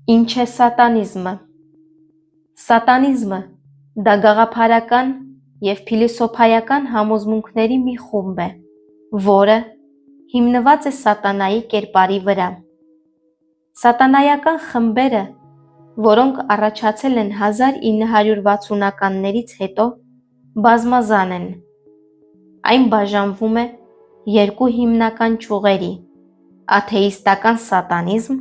Ինչ է սատանիզմը։ Սատանիզմը դա գաղափարական և փիլիսոփայական համոզմունքների մի խումբ է, որը հիմնված է սատանայի կերպարի վրա։ Սատանայական խմբերը, որոնք առաջացել են 1960-ականներից հետո, բազմազան են։ Այն բաժանվում է երկու հիմնական ճյուղերի՝ աթեիստական սատանիզմ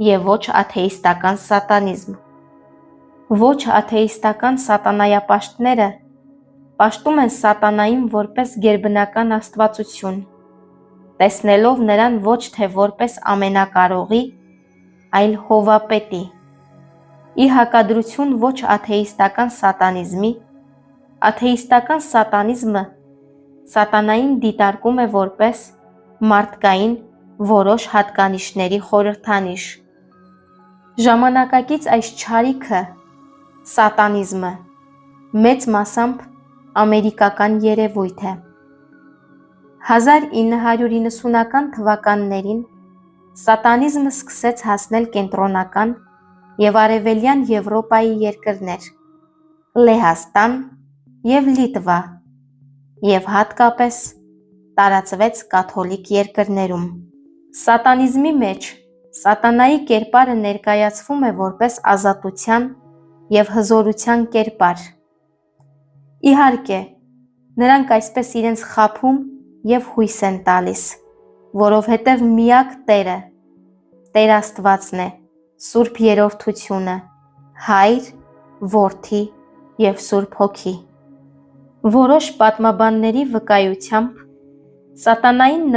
և ոչ աթեիստական սատանիզմ։ Ոչ աթեիստական սատանայապաշտները պաշտում են սատանային որպես գերբնական աստվածություն, տեսնելով նրան ոչ թե որպես ամենակարողի, այլ հովապետի։ Ի հակադրություն ոչ աթեիստական սատանիզմի, աթեիստական սատանիզմը սատանային դիտարկում է որպես մարդկային որոշ հատկանիշների խորհրդանիշ։ Ժամանակակից այս չարիքը՝ սատանիզմը, մեծ մասամբ ամերիկական երևույթ է։ 1990-ական թվականներին սատանիզմը սկսեց հասնել կենտրոնական և արևելյան Եվրոպայի երկրներ՝ Լեհաստան և Լիտվա, և հատկապես տարածվեց կաթոլիկ երկրներում։ Սատանիզմի մեջ սատանայի կերպարը ներկայացվում է որպես ազատության և հզորության կերպար։ Իհարկե, նրանք այսպես իրենց խաբում և հույս են տալիս, որովհետև միակ Տերը, Տեր Աստվածն է, Սուրբ Երրորդությունը, Հայր, Որդի և Սուրբ Հոգի։ Որոշ պատմաբանների վկայությամբ, սատանային